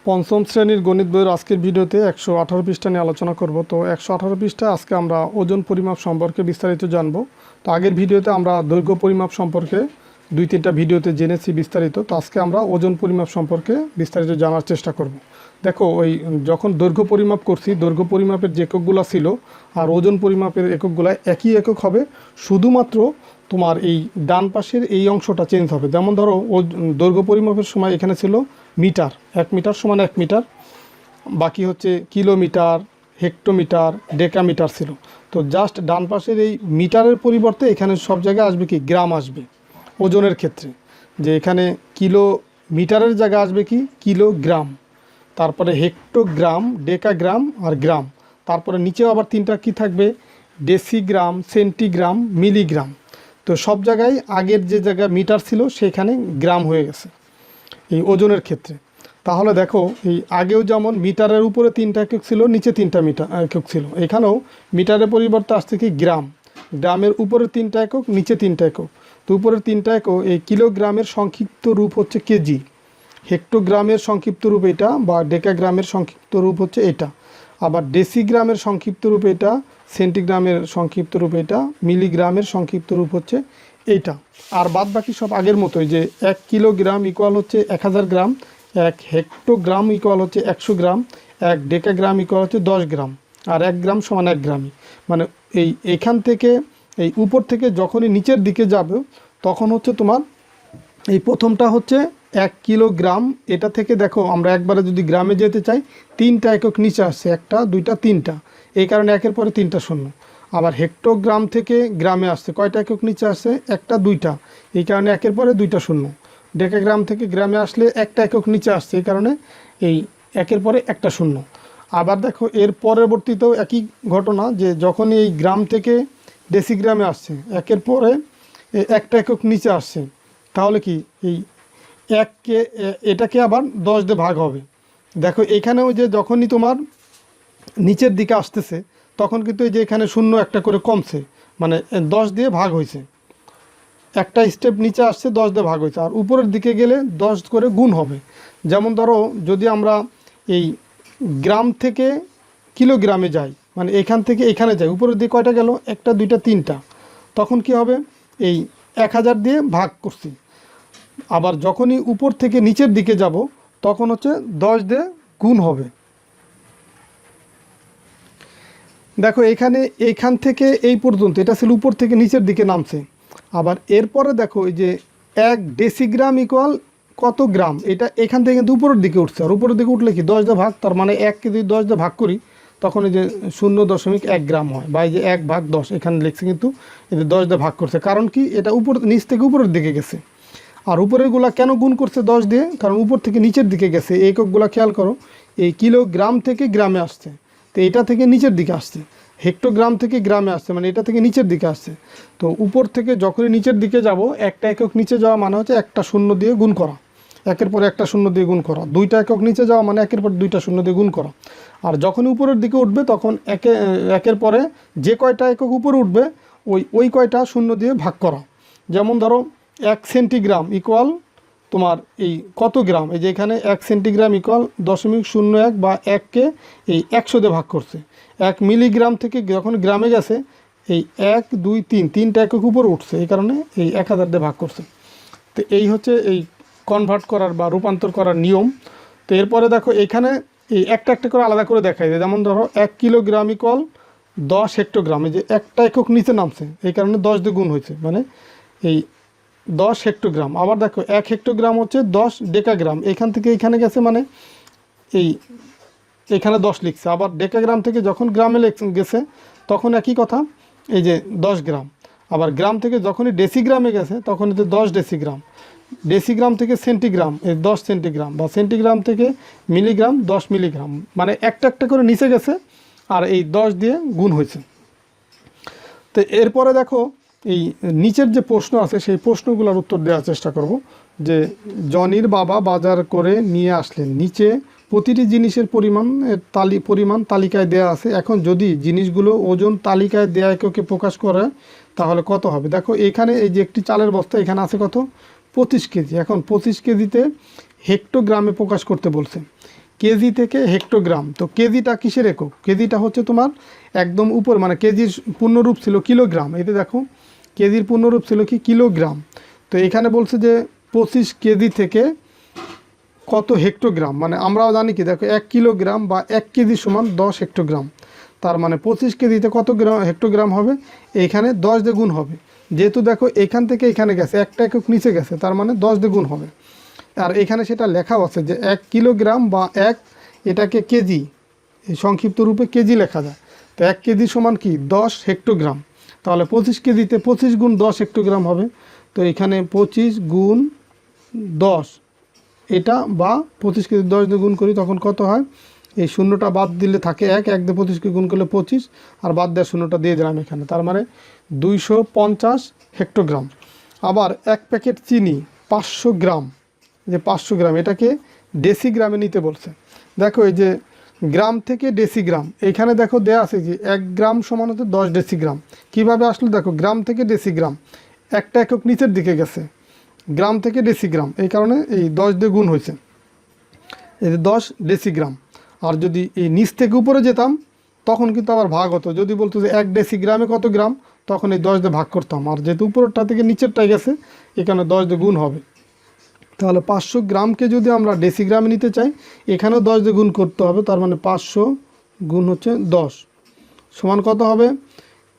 পঞ্চম শ্রেণীর গণিত বইয়ের আজকের ভিডিওতে 118 পৃষ্ঠা নিয়ে আলোচনা করব। তো 118 পৃষ্ঠা আজকে আমরা ওজন পরিমাপ সম্পর্কে বিস্তারিত জানব। তো আগের ভিডিওতে আমরা দৈর্ঘ্য পরিমাপ সম্পর্কে 2-3টা ভিডিওতে জেনেছি বিস্তারিত। তো আজকে আমরা ওজন পরিমাপ সম্পর্কে বিস্তারিত জানার চেষ্টা করব। দেখো, ওই যখন দৈর্ঘ্য পরিমাপ করছি, দৈর্ঘ্য পরিমাপের যে এককগুলো ছিল আর ওজন পরিমাপের এককগুলো একই একক হবে, শুধুমাত্র তোমার এই ডান পাশের এই অংশটা চেঞ্জ হবে। যেমন ধরো, দৈর্ঘ্য পরিমাপের সময় এখানে ছিল মিটার, 1 মিটার সমান 1 মিটার, বাকি হচ্ছে কিলোমিটার, হেক্টোমিটার, ডেকামিটার ছিল। তো জাস্ট ডান পাশের এই মিটারের পরিবর্তে এখানে সব জায়গায় আসবে কি গ্রাম আসবে ওজনের ক্ষেত্রে, যে এখানে কিলোমিটারের জায়গায় আসবে কি কিলোগ্রাম, তারপরে হেক্টোগ্রাম, ডেকাগ্রাম আর গ্রাম, তারপরে নিচেও আবার 3টা কি থাকবে, ডেসিগ্রাম, সেন্টিগ্রাম, মিলিগ্রাম। তো সব জায়গায় আগের যে জায়গায় মিটার ছিল সেখানে গ্রাম হয়ে গেছে এই ওজনের ক্ষেত্রে। তাহলে দেখো, এই আগেও যেমন মিটারের উপরে 3টা একক ছিল, নিচে 3টা একক ছিল, এখানেও মিটারের পরিবর্তে আসছে কি গ্রাম, গ্রামের উপরে 3টা একক, নিচে 3টা একক। তো উপরের 3টা একক, এই কিলোগ্রামের সংক্ষিপ্ত রূপ হচ্ছে কেজি, হেক্টোগ্রামের সংক্ষিপ্ত রূপ এটা, বা ডেকাগ্রামের সংক্ষিপ্ত রূপ হচ্ছে এটা, আবার ডেসিগ্রামের সংক্ষিপ্ত রূপ এটা, সেন্টিগ্রামের সংক্ষিপ্ত রূপ এটা, মিলিগ্রামের সংক্ষিপ্ত রূপ হচ্ছে এইটা। আর বাদ বাকি সব আগের মতোই, যে 1 কিলোগ্রাম ইকুয়াল হচ্ছে 1000 গ্রাম, 1 হেক্টোগ্রাম ইকুয়াল হচ্ছে 100 গ্রাম, 1 ডেকাগ্রাম ইকুয়াল হচ্ছে 10 গ্রাম, আর 1 গ্রাম সমান 1 গ্রামই। মানে এইখান থেকে এই উপর থেকে যখনই নিচের দিকে যাবে তখন হচ্ছে তোমার এই প্রথমটা হচ্ছে 1 কিলোগ্রাম। এটা থেকে দেখো, আমরা একবারে যদি গ্রামে যেতে চাই 3টা একক নিচে আসছে, 1টা 2টা 3টা, এই কারণে একের পরে 3টা শূন্য। আবার হেক্টোগ্রাম থেকে গ্রামে আসছে, কয়টা একক নিচে আসছে, 1টা 2টা, এই কারণে একের পরে 2টা শূন্য। ডেকাগ্রাম থেকে গ্রামে আসলে 1টা একক নিচে আসছে, এই কারণে এই একের পরে 1টা শূন্য। আবার দেখো, এর পরবর্তীতেও একই ঘটনা, যে যখনই এই গ্রাম থেকে ডেসিগ্রামে আসছে, একের পরে 1টা একক নিচে আসছে, তাহলে কি এই এটাকে আবার 10 দিয়ে ভাগ হবে। দেখো, এখানেও যে যখনই তোমার নিচের দিকে আসতেছে তখন কিন্তু এই যে এখানে শূন্য একটা করে কমছে, মানে 10 দিয়ে ভাগ হয়েছে, একটা স্টেপ নিচে আসছে 10 দিয়ে ভাগ হয়েছে, আর উপরের দিকে গেলে 10 করে গুণ হবে। যেমন ধরো, যদি আমরা এই গ্রাম থেকে কিলোগ্রামে যাই, মানে এখান থেকে এখানে যাই, উপরের দিকে কয়টা গেল, 1টা 2টা 3টা, তখন কি হবে, এই 1000 দিয়ে ভাগ করছি। আবার যখনই উপর থেকে নিচের দিকে যাব তখন হচ্ছে 10 দিয়ে গুণ হবে। দেখো, এইখান থেকে এই পর্যন্ত এটা ছিল উপর থেকে নিচের দিকে নামছে। আবার এরপরে দেখো, এই যে 1 ডেসিগ্রাম ইকুয়াল কত গ্রাম, এটা এখান থেকে কিন্তু উপরের দিকে উঠছে, আর উপরের দিকে উঠলে কি 10 দিয়ে ভাগ, তার মানে 1কে যদি 10 দিয়ে ভাগ করি তখন এই যে 0.1 গ্রাম হয়, বা এই যে 1/10 এখানে লিখছে, কিন্তু এই যে 10 দিয়ে ভাগ করছে, কারণ কি এটা নিচ থেকে উপরের দিকে গেছে। আর উপরেরগুলা কেন গুণ করছে 10 দিয়ে, কারণ উপর থেকে নিচের দিকে গেছে। এই এককগুলা খেয়াল করো, এই কিলোগ্রাম থেকে গ্রামে আসছে, তো এটা থেকে নিচের দিকে আসছে, হেক্টোগ্রাম থেকে গ্রামে আসছে, মানে এটা থেকে নিচের দিকে আসছে। তো উপর থেকে যখনই নিচের দিকে যাব, একটা একক নিচে যাওয়া মানে হচ্ছে একটা শূন্য দিয়ে গুণ করা, একের পরে একটা শূন্য দিয়ে গুণ করা। 2টা একক নিচে যাওয়া মানে একের পর 2টা শূন্য দিয়ে গুণ করা। আর যখনই উপরের দিকে উঠবে তখন একের পরে যে কয়টা একক উপরে উঠবে ওই কয়টা শূন্য দিয়ে ভাগ করা। যেমন ধরো, 1 সেন্টিগ্রাম ইকুয়াল তোমার এই কত গ্রাম, এই যে এখানে 1 সেন্টিগ্রাম ইকুয়াল 0.01, বা 1কে এই 100 দিয়ে ভাগ করছে। 1 মিলিগ্রাম থেকে যখন গ্রামে গেছে, এই 1 2 3 3টা একক উপরে উঠছে, এই কারণে এই 1000 দিয়ে ভাগ করছে। তো এই হচ্ছে এই কনভার্ট করার বা রূপান্তর করার নিয়ম। তো এরপরে দেখো, এখানে এই একটা একটা করে আলাদা করে দেখাই যায়। যেমন ধরো, 1 কিলোগ্রাম ইকুয়াল 10 হেক্টোগ্রাম, এই যে একটা একক নিচে নামছে, এই কারণে 10 দিয়ে গুণ হয়েছে, মানে এই 10 হেক্টোগ্রাম। আবার দেখো, 1 হেক্টোগ্রাম হচ্ছে 10 ডেকাগ্রাম, এখান থেকে এখানে গেছে, মানে এখানে 10 লিখছে। আবার ডেকাগ্রাম থেকে যখন গ্রামে গেছে তখন একই কথা, এই যে 10 গ্রাম। আবার গ্রাম থেকে যখনই ডেসিগ্রামে গেছে তখন এই যে 10 ডেসিগ্রাম। ডেসিগ্রাম থেকে সেন্টিগ্রাম, এই 10 সেন্টিগ্রাম, বা সেন্টিগ্রাম থেকে মিলিগ্রাম 10 মিলিগ্রাম, মানে একটা একটা করে নিচে গেছে, আর এই 10 দিয়ে গুণ হয়েছে। তো এরপরে দেখো, এই নিচের যে প্রশ্ন আছে সেই প্রশ্নগুলোর উত্তর দেওয়ার চেষ্টা করব। যে জনির বাবা বাজার করে নিয়ে আসলেন, নিচে প্রতিটি জিনিসের পরিমাণ তালিকায় দেয়া আছে। এখন যদি জিনিসগুলো ওজন তালিকায় দেয়া এককে প্রকাশ করে তাহলে কত হবে। দেখো, এখানে এই যে একটি চালের বস্তা, এখানে আছে কত, 25 কেজি। এখন 25 কেজিতে হেক্টোগ্রামে প্রকাশ করতে বলছে। কেজি থেকে হেক্টোগ্রাম। তো কেজিটা কিসের একক? কেজিটা হচ্ছে তোমার একদম উপর, মানে কেজির পূর্ণরূপ ছিল কিলোগ্রাম। এতে দেখো কেজির পূর্ণরূপ ছিল কি কিলোগ্রাম। তো এখানে বলছে যে 25 কেজি থেকে কত হেক্টোগ্রাম, মানে আমরাও জানি কি দেখো 1 কিলোগ্রাম বা 1 কেজি সমান 10 হেক্টোগ্রাম। তার মানে 25 কেজিতে কত হেক্টোগ্রাম হবে? এইখানে 10 দিয়ে গুণ হবে। যেহেতু দেখো এখান থেকে এখানে গেছে, একটা একক নিচে গেছে, তার মানে 10 দিয়ে গুণ হবে। আর এখানে সেটা লেখাও আছে যে 1 কিলোগ্রাম বা এটাকে কেজি, এই সংক্ষিপ্ত রূপে কেজি লেখা যায়। তো 1 কেজি সমান কি 10 হেক্টোগ্রাম। তাহলে 25 কেজিতে 25 গুণ 10 হেক্টোগ্রাম হবে। তো এখানে 25 গুণ 10 এটা, বা 25 কেজি 10 দিয়ে গুণ করি তখন কত হয়? এই শূন্যটা বাদ দিলে থাকে 1, 1 দিয়ে 25কে গুণ করলে 25, আর বাদ দেওয়ার শূন্যটা দিয়ে দিলাম এখানে। তার মানে 250 হেক্টোগ্রাম। আবার 1 প্যাকেট চিনি 500 গ্রাম, যে 500 গ্রাম এটাকে ডেসিগ্রামে নিতে বলছে। দেখো এই যে গ্রাম থেকে ডেসিগ্রাম, এখানে দেখো দেয়া আছে যে 1 গ্রাম সমান হচ্ছে 10 ডেসিগ্রাম। কিভাবে আসলো দেখো, গ্রাম থেকে ডেসিগ্রাম, একটা একক নিচের দিকে গেছে, গ্রাম থেকে ডেসিগ্রাম, এই কারণে এই 10 দিয়ে গুণ হয়েছে, এই যে 10 ডেসিগ্রাম। আর যদি এই নিচ থেকে উপরে যেতাম তখন কিন্তু আবার ভাগ হতো। যদি বলতো যে 1 ডেসিগ্রামে কত গ্রাম, তখন এই 10 দিয়ে ভাগ করতাম। আর যেহেতু উপরেরটা থেকে নিচেরটাই গেছে, এখানে 10 দিয়ে গুণ হবে। তাহলে 500 গ্রামকে যদি আমরা ডেসিগ্রামে নিতে চাই, এখানেও 10 দিয়ে গুণ করতে হবে। তার মানে 500 গুণ হচ্ছে 10 সমান কত হবে?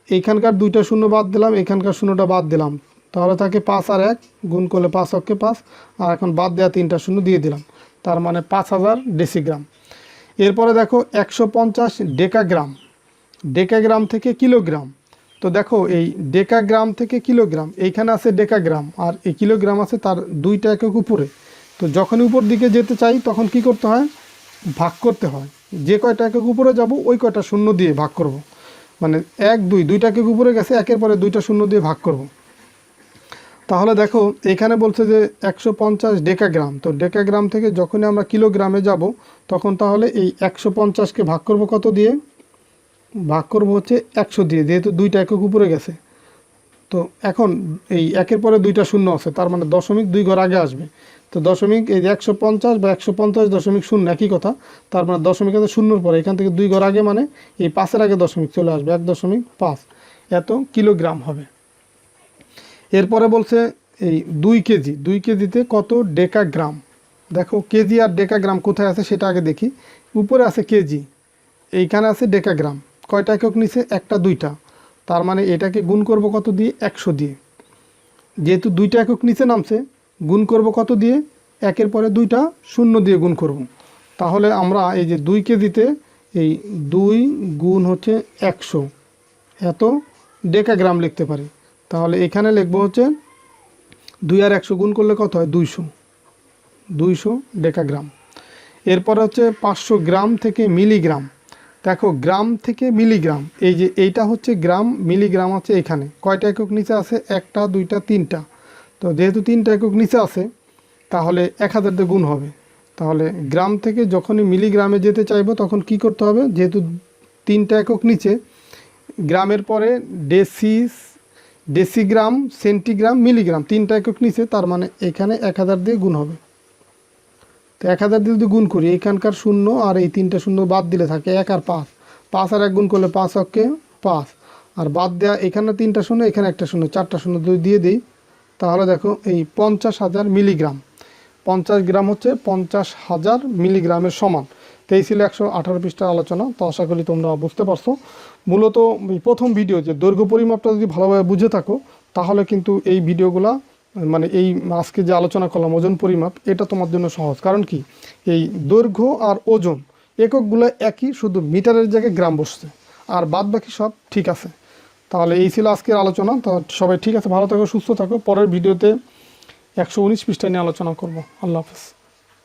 এইখানকার 2টা শূন্য বাদ দিলাম, এখানকার শূন্যটা বাদ দিলাম, তাহলে থাকে 5 আর 1 গুণ করলে 5 অক্ষে 5, আর এখন বাদ দেওয়া 3টা শূন্য দিয়ে দিলাম। তার মানে 5000 ডেসিগ্রাম। এরপরে দেখো 150 ডেকাগ্রাম, ডেকাগ্রাম থেকে কিলোগ্রাম। তো দেখো এই ডেকাগ্রাম থেকে কিলোগ্রাম, এইখানে আছে ডেকাগ্রাম আর এই কিলোগ্রাম আছে তার 2টা একক উপরে। তো যখনই উপর দিকে যেতে চাই তখন কি করতে হয়? ভাগ করতে হয়। যে কয়টা একক উপরে যাব ওই কয়টা শূন্য দিয়ে ভাগ করব। মানে 1 2 2টা একক উপরে গেছে, একের পরে 2টা শূন্য দিয়ে ভাগ করব। তাহলে দেখো এখানে বলছে যে 150 ডেকাগ্রাম। তো ডেকাগ্রাম থেকে যখনই আমরা কিলোগ্রামে যাব তখন তাহলে এই 150কে ভাগ করব কত দিয়ে? ভাগ করব হচ্ছে 100 দিয়ে, যেহেতু 2টা একক উপরে গেছে। তো এখন এই একের পরে 2টা শূন্য আছে, তার মানে দশমিক 2 ঘর আগে আসবে। তো দশমিক এই যে 150 বা 150.0 একই কথা। তার মানে দশমিক আছে শূন্যর পরে, এখান থেকে 2 ঘর আগে, মানে এই 5-এর আগে দশমিক চলে আসবে, 1.5 এত কিলোগ্রাম হবে। এরপরে বলছে এই 2 কেজি, 2 কেজিতে কত ডেকাগ্রাম। দেখো কেজি আর ডেকাগ্রাম কোথায় আছে সেটা আগে দেখি। উপরে আছে কেজি, এইখানে আছে ডেকাগ্রাম। কয়টা একক নিচে? একটা 2টা। তার মানে এটাকে গুণ করব কত দিয়ে? 100 দিয়ে। যেহেতু 2টা একক নিচে নামছে, গুণ করব কত দিয়ে? একের পরে 2টা শূন্য দিয়ে গুণ করব। তাহলে আমরা এই যে 2 কেজিতে এই 2 গুণ হচ্ছে 100 এত ডেকাগ্রাম লিখতে পারি। তাহলে এখানে লিখবো হচ্ছে 2 আর 100 গুণ করলে কত হয়? 200 ডেকাগ্রাম। এরপরে হচ্ছে 500 গ্রাম থেকে মিলিগ্রাম। দেখো গ্রাম থেকে মিলিগ্রাম, এই যে এইটা হচ্ছে গ্রাম, মিলিগ্রাম আছে এখানে। কয়টা একক নিচে আছে? 1টা 2টা 3টা। তো যেহেতু 3টা একক নিচে আছে তাহলে 1000 দিয়ে গুণ হবে। তাহলে গ্রাম থেকে যখনই মিলিগ্রামে যেতে চাইবো তখন কি করতে হবে? যেহেতু 3টা একক নিচে, গ্রামের পরে ডেসিগ্রাম, সেন্টিগ্রাম, মিলিগ্রাম 3টা একক নিচে, তার মানে এখানে 1000 দিয়ে গুণ হবে। তো 1000 দিয়ে যদি গুণ করি, এখানকার শূন্য আর এই 3টা শূন্য বাদ দিলে থাকে 1 আর 5, 5 আর 1 গুণ করলে 5 অক্ষে 5, আর বাদ দেওয়া এখানে 3টা শূন্য, এখানে একটা শূন্য, 4টা শূন্য যদি দিয়ে দিই তাহলে দেখো এই 50,000 মিলিগ্রাম। 50 গ্রাম হচ্ছে 50,000 মিলিগ্রামের সমান। তো এই ছিল 118 পৃষ্ঠার আলোচনা। তো আশা করি তোমরা বুঝতে পারছো। মূলত প্রথম ভিডিও যে দৈর্ঘ্য পরিমাপটা যদি ভালোভাবে বুঝে থাকো তাহলে কিন্তু এই ভিডিওগুলা, মানে এই আজকে যে আলোচনা করলাম ওজন পরিমাপ, এটা তোমার জন্য সহজ। কারণ কি, এই দৈর্ঘ্য আর ওজন এককগুলো একই, শুধু মিটারের জায়গায় গ্রাম বসছে, আর বাদ বাকি সব ঠিক আছে। তাহলে এই ছিল আজকের আলোচনা। তো সবাই ঠিক আছে, ভালো থাকো, সুস্থ থাকো। পরের ভিডিওতে 119 পৃষ্ঠা নিয়ে আলোচনা করব। আল্লাহ হাফেজ।